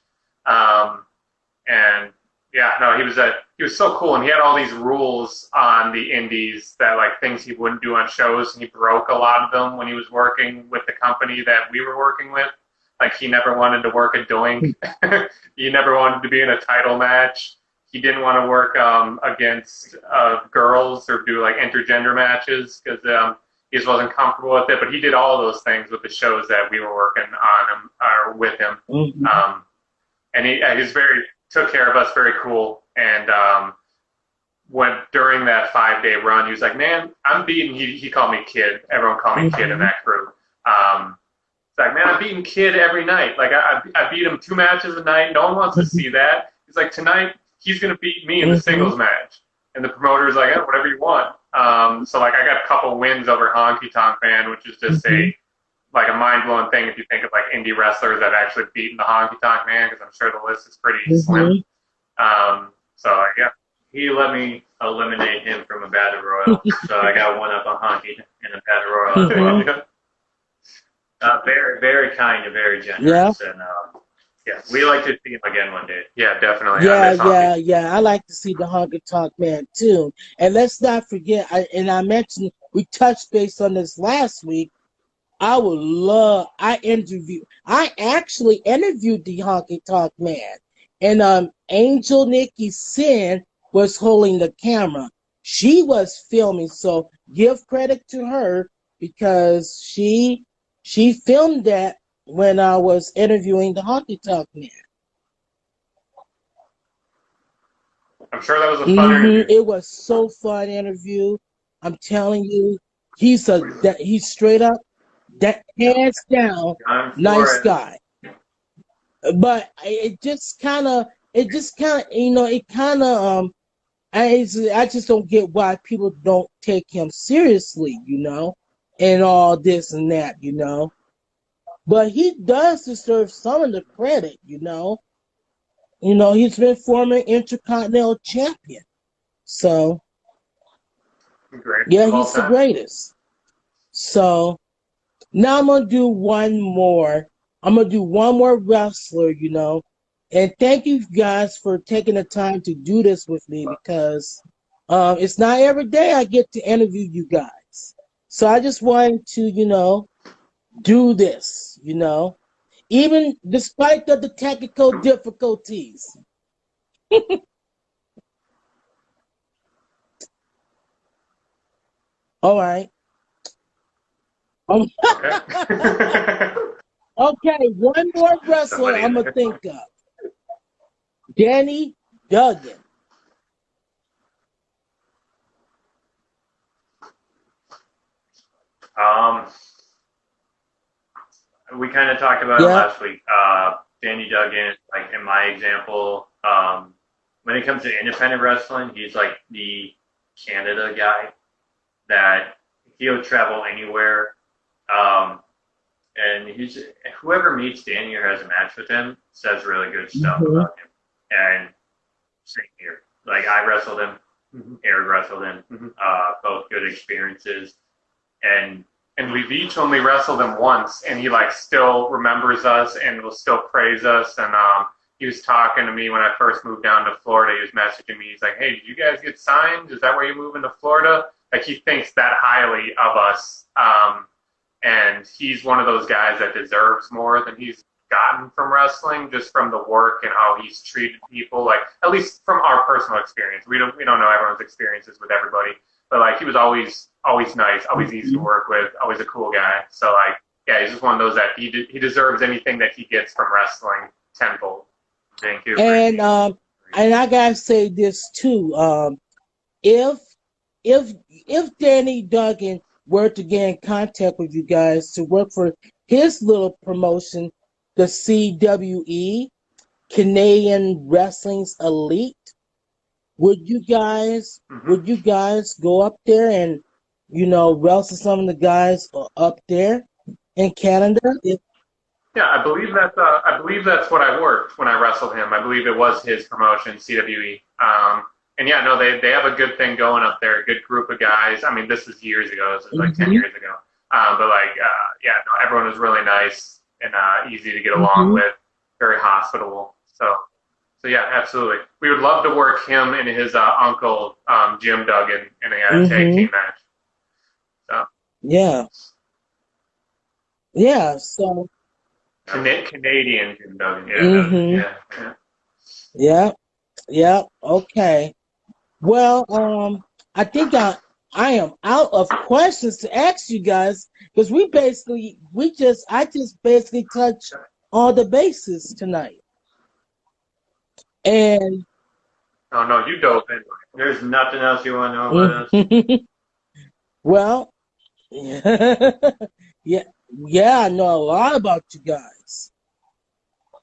And yeah, no, he was so cool, and he had all these rules on the indies that like things he wouldn't do on shows, and he broke a lot of them when he was working with the company that we were working with. Like he never wanted to work a doink. He never wanted to be in a title match. He didn't want to work against girls or do like intergender matches because he just wasn't comfortable with it. But he did all of those things with the shows that we were working on him or with him. Mm-hmm. And he's took care of us, very cool. And when during that 5-day run, he was like, "Man, I'm beating." He called me Kid. Everyone called me Kid in that crew. It's like, "Man, I'm beating Kid every night. Like I beat him 2 matches a night. No one wants to see that." He's like, "Tonight he's gonna beat me in the singles match." And the promoter's like, "Yeah, whatever you want." So like I got a couple wins over Honky Tonk Man, which is just a mind blowing thing if you think of like indie wrestlers that actually beaten the Honky Tonk Man, because I'm sure the list is pretty slim. So yeah, he let me eliminate him from a battle royal, so I got one up on Honky in a battle royal as well. Very, very kind and very generous, and yeah, we like to see him again one day. Yeah, definitely. Yeah. I like to see the Honky Tonk Man too. And let's not forget, I mentioned we touched base on this last week. I actually interviewed the Honky Tonk Man, and Angel Nikki Sin was holding the camera. She was filming, so give credit to her because she filmed that when I was interviewing the Honky Tonk Man. I'm sure that was a fun interview. It was so fun interview. I'm telling you, he's straight up, that hands down, nice guy. But I just don't get why people don't take him seriously, and all this and that, But he does deserve some of the credit, he's been former Intercontinental Champion. So, yeah, he's the greatest. So, now I'm going to do one more. I'm going to do one more wrestler, And thank you guys for taking the time to do this with me because it's not every day I get to interview you guys. So I just wanted to, do this, even despite the technical difficulties. All right. Okay, one more wrestler I'm going to think of. Danny Duggan. We kind of talked about it last week. Danny Duggan, like in my example, when it comes to independent wrestling, he's like the Canada guy that he'll travel anywhere. And whoever meets Danny or has a match with him says really good stuff about him. And same here. Like I wrestled him, Erik wrestled him, both good experiences. And we've each only wrestled him once, and he like still remembers us and will still praise us. And he was talking to me when I first moved down to Florida. He was messaging me. He's like, "Hey, did you guys get signed? Is that where you're moving to Florida?" Like he thinks that highly of us. And he's one of those guys that deserves more than he's gotten from wrestling, just from the work and how he's treated people. Like at least from our personal experience, we don't know everyone's experiences with everybody, but like he was always nice, always easy to work with, always a cool guy. So like, yeah, he's just one of those that he deserves anything that he gets from wrestling tenfold. Thank you. And I gotta say this too. If Danny Duggan were to get in contact with you guys to work for his little promotion, the CWE, Canadian Wrestling's Elite, would you guys go up there and wrestle some of the guys up there in Canada? Yeah, I believe that's what I worked when I wrestled him. I believe it was his promotion, CWE. And yeah, no, they have a good thing going up there, a good group of guys. I mean, this is years ago. This is like 10 years ago. But like, yeah, no, everyone was really nice and easy to get along Mm-hmm. with, very hospitable. So yeah, absolutely. We would love to work him and his uncle Jim Duggan in a tag Mm-hmm. team match. So Yeah. Yeah. So. Canadian Jim Duggan. Mm-hmm. Yeah. Yeah. Yeah. Okay. Well, I think I am out of questions to ask you guys because I just basically touched all the bases tonight. And Oh no, you dove in. There's nothing else you want to know about us? well, yeah, yeah, I know a lot about you guys.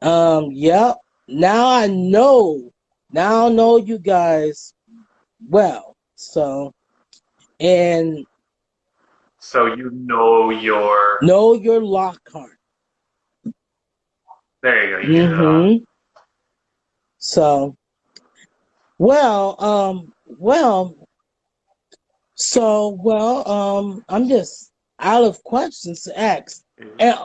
Yeah. Now I know. Now I know you guys well. And So you know your. know your Lockhart. There you go. You get it off. Mm-hmm. So, well, I'm just out of questions to ask. And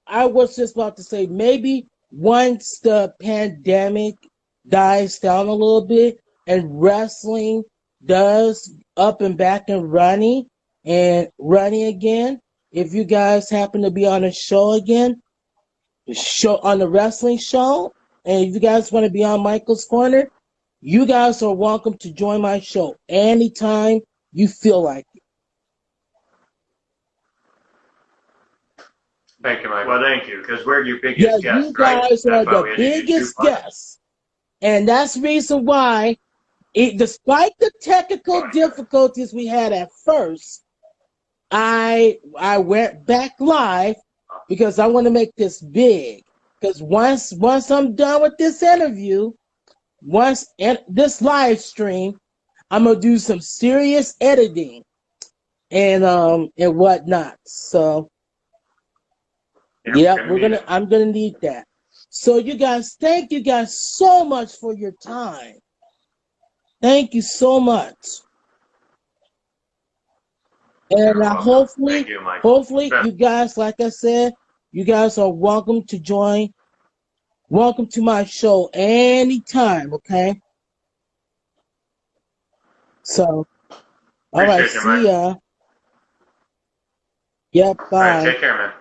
I was just about to say maybe once the pandemic dies down a little bit and wrestling does up and back and running again, if you guys happen to be on a show again, show on the wrestling show, and if you guys want to be on Michael's Corner, you guys are welcome to join my show anytime you feel like it. Thank you, Mike. Well, thank you, because we're your biggest Yes, guests, you right? guys are That's why the we had to do biggest 2 parts. guests, and that's the reason why, despite the technical difficulties we had at first, I went back live because I want to make this big. Because once I'm done with this interview, this live stream, I'm gonna do some serious editing and whatnot. So yeah, I'm gonna need that. So you guys, thank you guys so much for your time. Thank you so much. And hopefully, you guys, like I said, you guys are welcome to join. Welcome to my show anytime, okay? So, all right, see ya. Yep, bye. All right, take care, man.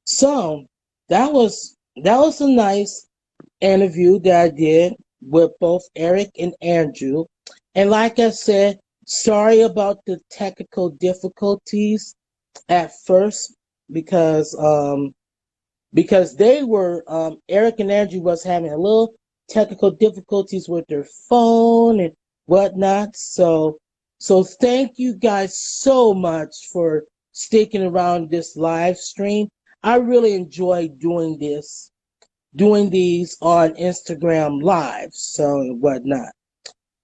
So that was a nice interview that I did with both Erik and Andrew. And like I said, sorry about the technical difficulties at first because they were Erik and Andrew was having a little technical difficulties with their phone and whatnot. So thank you guys so much for sticking around this live stream. I really enjoy doing these on Instagram Live, so and whatnot.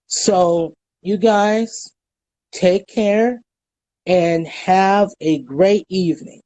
So you guys take care and have a great evening.